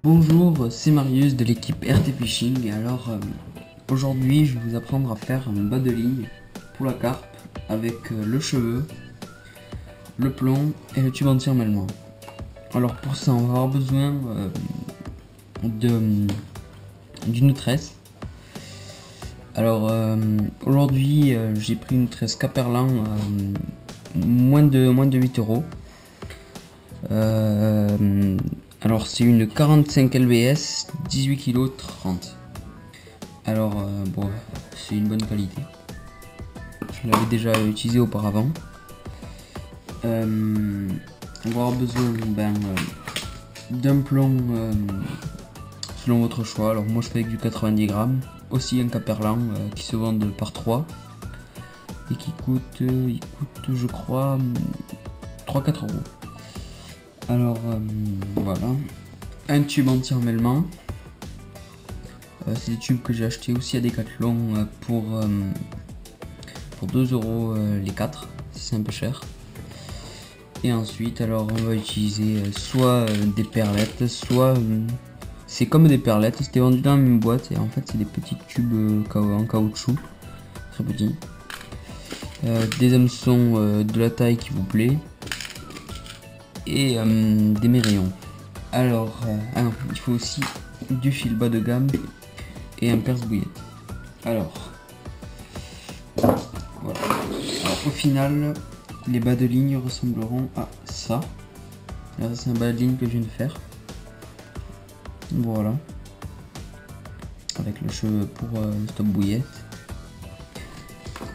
Bonjour, c'est Marius de l'équipe RT Fishing. Et alors aujourd'hui je vais vous apprendre à faire un bas de ligne pour la carpe avec le cheveu, le plomb et le tube anti-emmêlement. Alors pour ça on va avoir besoin d'une tresse. Alors aujourd'hui j'ai pris une tresse Caperlan moins de 8 euros. Alors c'est une 45 lbs 18 kg 30. Alors bon, c'est une bonne qualité, je l'avais déjà utilisé auparavant. On va avoir besoin d'un plomb selon votre choix. Alors moi je fais avec du 90 grammes, aussi un Caperlan qui se vend par 3 et qui coûte je crois 3-4 euros. Alors voilà, un tube anti-emmêlement. C'est des tubes que j'ai acheté aussi à Decathlon pour 2 euros les 4, c'est un peu cher. Et ensuite alors on va utiliser soit des perlettes, soit c'est comme des perlettes, c'était vendu dans la même boîte et en fait c'est des petits tubes en caoutchouc, très petits. Des hameçons de la taille qui vous plaît. Et des mérillons. Alors, il faut aussi du fil bas de gamme et un perce-bouillette. Alors, voilà. Alors, au final, les bas de ligne ressembleront à ça. Là, c'est un bas de ligne que je viens de faire. Voilà. Avec le cheveu pour le stop bouillette.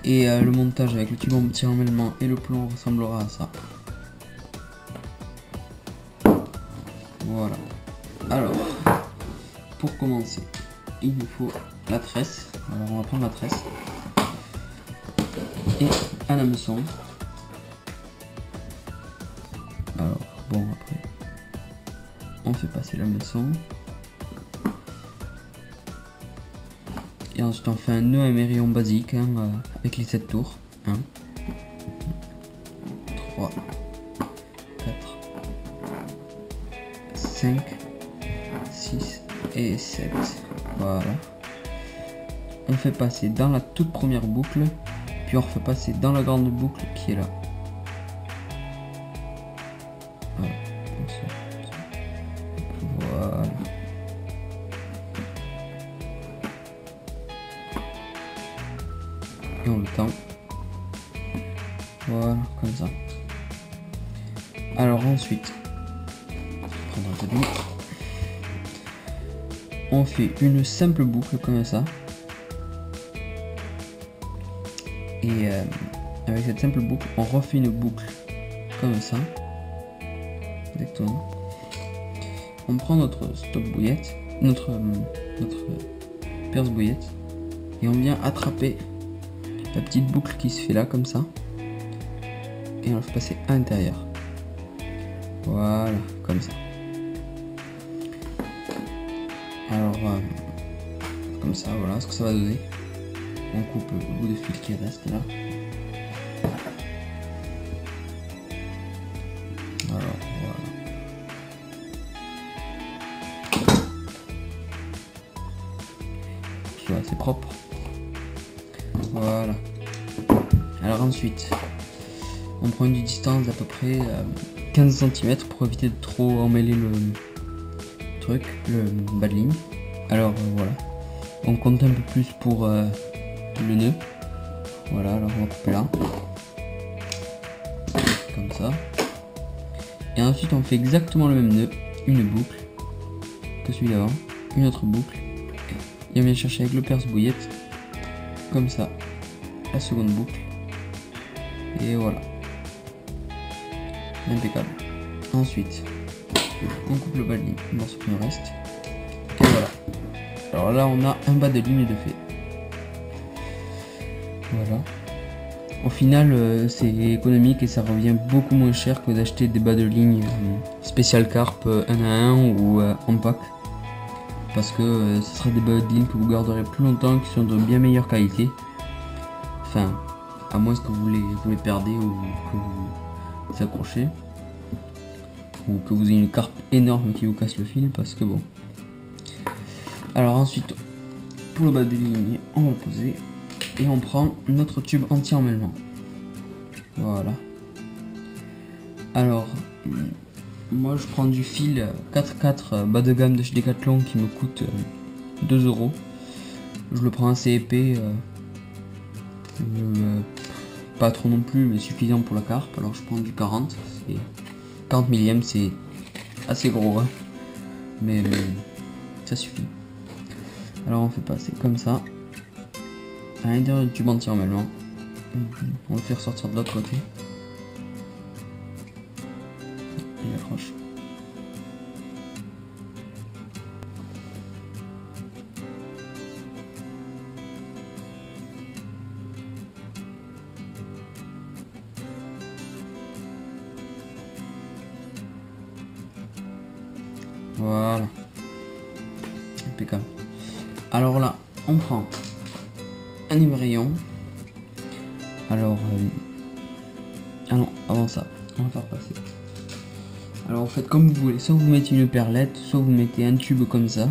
Et le montage avec le tube anti-emmêlement et le plomb ressemblera à ça. Voilà. Alors, pour commencer, il nous faut la tresse. Alors, on va prendre la tresse et un hameçon. Alors, bon, après, on fait passer l'hameçon. Et ensuite, on fait un nœud à mérillon basique avec les 7 tours. 1, 3, 4, 5, 6 et 7. Voilà. On fait passer dans la toute première boucle, puis on refait passer dans la grande boucle qui est là. Voilà. Voilà. Et on le tend. Voilà, comme ça. Alors ensuite, on fait une simple boucle comme ça et avec cette simple boucle on refait une boucle comme ça exactement. On prend notre stop bouillette, notre perce bouillette et on vient attraper la petite boucle qui se fait là comme ça et on la fait passer à l'intérieur. Voilà, comme ça. Alors, comme ça, voilà ce que ça va donner. On coupe le bout de fil qui reste là. Alors, voilà. Tu vois, c'est propre. Voilà. Alors ensuite, on prend une distance d'à peu près 15 cm pour éviter de trop emmêler le truc, le bas de ligne. Alors voilà, on compte un peu plus pour le nœud. Voilà, alors on va couper là comme ça et ensuite on fait exactement le même nœud, une boucle que celui d'avant, une autre boucle et on vient chercher avec le perce bouillette comme ça la seconde boucle et voilà, impeccable. Ensuite on coupe le bas de ligne, le morceau qui nous reste. Et voilà. Alors là on a un bas de ligne de fait. Voilà. Au final c'est économique et ça revient beaucoup moins cher que d'acheter des bas de ligne spécial carpe 1 à 1 ou en pack. Parce que ce sera des bas de ligne que vous garderez plus longtemps, qui sont de bien meilleure qualité. Enfin, à moins que vous les perdez ou que vous accrochez. ou que vous ayez une carpe énorme qui vous casse le fil, parce que bon. Alors ensuite, pour le bas de ligne, on va le poser et on prend notre tube anti-emmêlement. Voilà. Alors, moi je prends du fil 4x4 bas de gamme de chez Decathlon qui me coûte 2 €. Je le prends assez épais, pas trop non plus, mais suffisant pour la carpe. Alors je prends du 40, 40 millième, c'est assez gros, hein. mais ça suffit. Alors on fait passer comme ça à l'intérieur du tube anti-emmêlement. On le fait ressortir de l'autre côté. Il accroche. Voilà. Impeccable. Alors là, on prend un émerillon. Alors, ah non, avant ça, on va faire passer. Alors, vous faites comme vous voulez. Soit vous mettez une perlette, soit vous mettez un tube comme ça.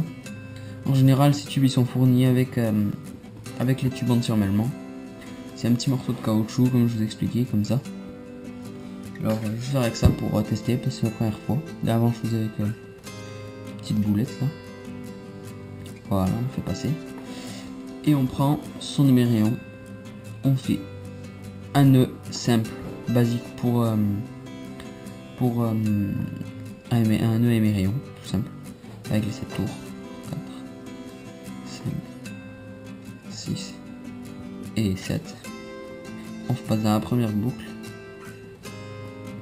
En général, ces tubes ils sont fournis avec les tubes anti-emmêlement. C'est un petit morceau de caoutchouc, comme je vous expliquais, comme ça. Alors, je vais faire avec ça pour tester, parce que c'est la première fois. D'avant, je faisais avec une petite boulette là. Voilà, on fait passer. Et on prend son émerillon. On fait un nœud simple, basique pour un nœud émerillon, tout simple, avec les 7 tours. 4, 5, 6 et 7. On fait passer dans la première boucle,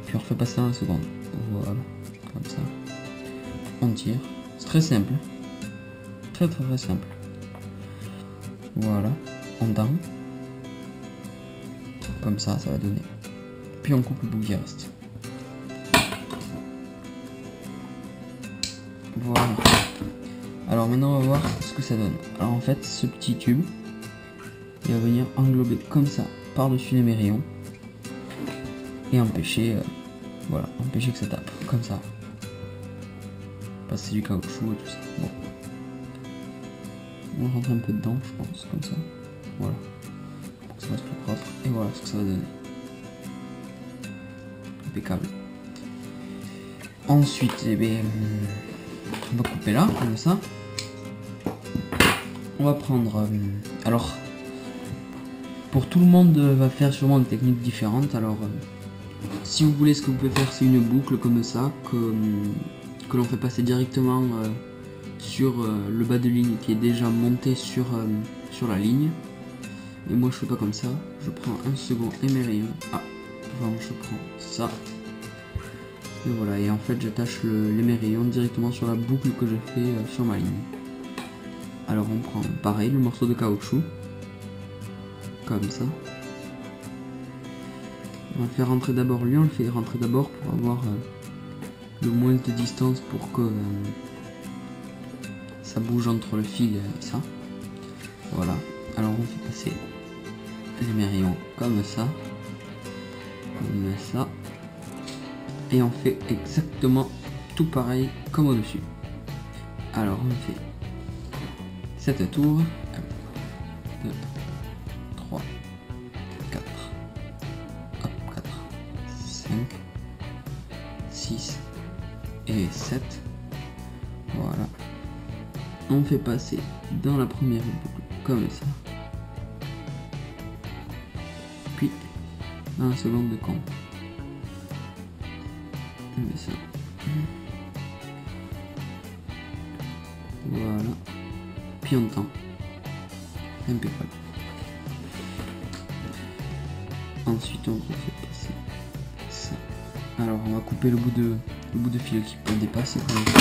puis on refait passer dans la seconde. Voilà, comme ça. On tire. C'est très simple. Très simple. Voilà, on tend. Comme ça, ça va donner. Puis on coupe le bout qui reste. Voilà. Alors maintenant on va voir ce que ça donne. Alors en fait, ce petit tube, il va venir englober comme ça par-dessus l'émerillon et empêcher, voilà, empêcher que ça tape comme ça. Parce que c'est du caoutchouc et tout ça. Bon. On rentre un peu dedans, je pense, comme ça. Voilà. Pour que ça reste plus propre. Et voilà ce que ça va donner. Impeccable. Ensuite, eh bien, on va couper là, comme ça. On va prendre... alors, pour tout le monde va faire sûrement des techniques différentes. Alors, si vous voulez, ce que vous pouvez faire, c'est une boucle comme ça, que l'on fait passer directement sur le bas de ligne qui est déjà monté sur la ligne. Et moi je fais pas comme ça, je prends un second émerillon. Ah, enfin, je prends ça. Et voilà, et en fait j'attache l'émerillon directement sur la boucle que je fais sur ma ligne. Alors on prend pareil le morceau de caoutchouc, comme ça. On va le faire rentrer d'abord, lui on le fait rentrer d'abord pour avoir le moins de distance pour que ça bouge entre le fil et ça. Voilà, alors on fait passer l'émerillon comme ça. On met ça. Et on fait exactement tout pareil comme au-dessus. Alors on fait 7 tours. 1, 2, 3, 4. Hop, 4, 5, 6 et 7. Voilà. On fait passer dans la première boucle comme ça. Puis dans la seconde de compte. On met ça. Voilà. Puis on tend. Impeccable. Ensuite on refait passer ça. Alors on va couper le bout de fil qui peut dépasser comme ça.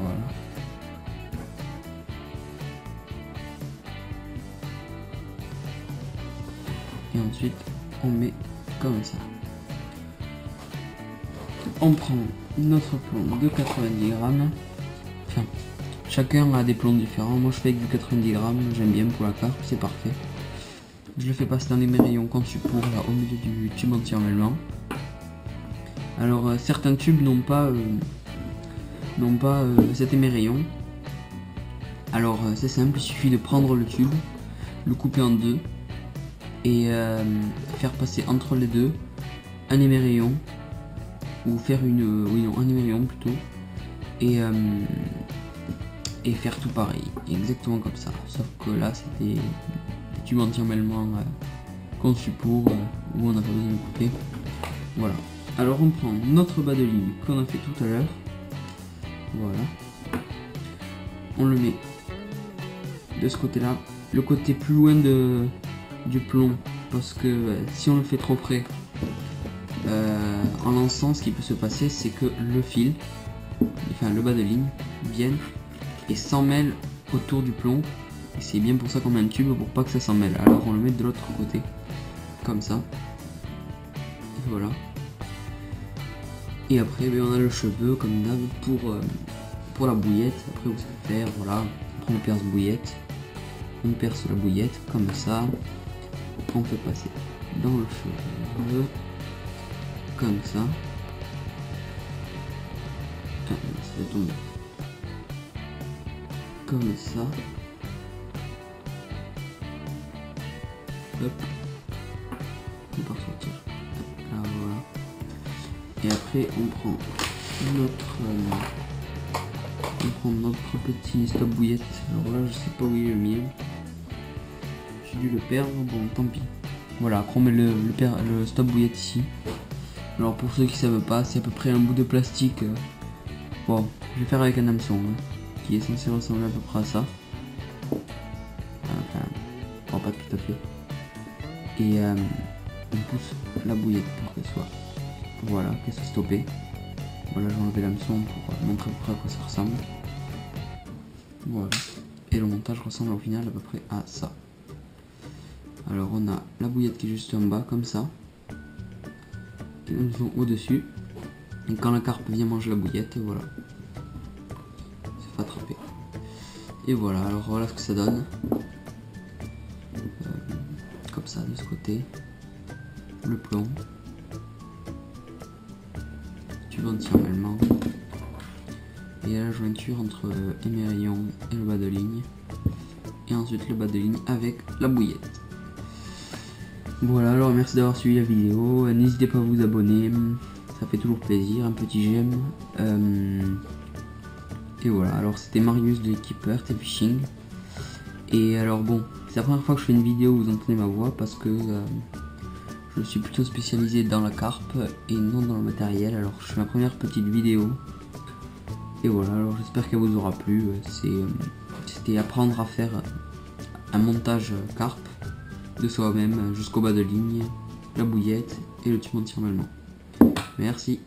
Voilà. Et ensuite on met comme ça. On prend notre plomb de 90 grammes. Enfin, chacun a des plombs différents. Moi je fais avec du 90 grammes, j'aime bien pour la carpe, c'est parfait. je le fais passer dans l'émerillon conçu pour là au milieu du tube anti-enmêlement. Alors certains tubes n'ont pas cet émerillon. Alors c'est simple, il suffit de prendre le tube, le couper en deux et faire passer entre les deux un émerillon ou faire un émerillon plutôt et faire tout pareil, exactement comme ça, sauf que là c'est des tubes anti-enmêlement conçus pour où on n'a pas besoin de couper. Voilà, alors on prend notre bas de ligne qu'on a fait tout à l'heure, voilà, on le met de ce côté là, le côté plus loin du plomb, parce que si on le fait trop près en lançant, ce qui peut se passer c'est que le fil, enfin le bas de ligne, vienne et s'en mêle autour du plomb, et c'est bien pour ça qu'on met un tube, pour pas que ça s'en mêle. Alors on le met de l'autre côté comme ça, et voilà, et après on a le cheveu comme d'hab pour la bouillette. Après vous savez faire, voilà, on perce bouillette, on perce la bouillette comme ça, on peut passer dans le cheveu comme ça. Ça va tomber comme ça, hop, on peut ressortir, là voilà, et après on prend notre petit stop bouillette. Alors là je sais pas où il est le mien, j'ai dû le perdre, bon tant pis. Voilà, après on met le stop bouillette ici. Alors pour ceux qui savent pas, c'est à peu près un bout de plastique, bon je vais faire avec un hameçon qui est censé ressembler à peu près à ça, enfin bon, pas tout à fait, et on pousse la bouillette pour qu'elle soit, voilà, qu'elle soit stoppée. Voilà, j'ai enlevé l'hameçon pour montrer à peu près à quoi ça ressemble, voilà, et le montage ressemble au final à peu près à ça. Alors on a la bouillette qui est juste en bas comme ça, et nous faisons au dessus, et quand la carpe vient manger la bouillette, voilà, c'est attrapé. Et voilà, alors voilà ce que ça donne, comme ça de ce côté, le plomb, tube anti-enmêlement, et la jointure entre émerillon et le bas de ligne, et ensuite le bas de ligne avec la bouillette. Voilà, alors merci d'avoir suivi la vidéo, n'hésitez pas à vous abonner, ça fait toujours plaisir, un petit j'aime. Et voilà, alors c'était Marius de l'équipe RT Fishing. Et alors bon, c'est la première fois que je fais une vidéo où vous entendez ma voix, parce que je suis plutôt spécialisé dans la carpe et non dans le matériel. Alors je fais ma première petite vidéo. Et voilà, alors j'espère qu'elle vous aura plu. C'était apprendre à faire un montage carpe de soi-même jusqu'au bas de ligne, la bouillette et le tube anti-enmêlement. Merci.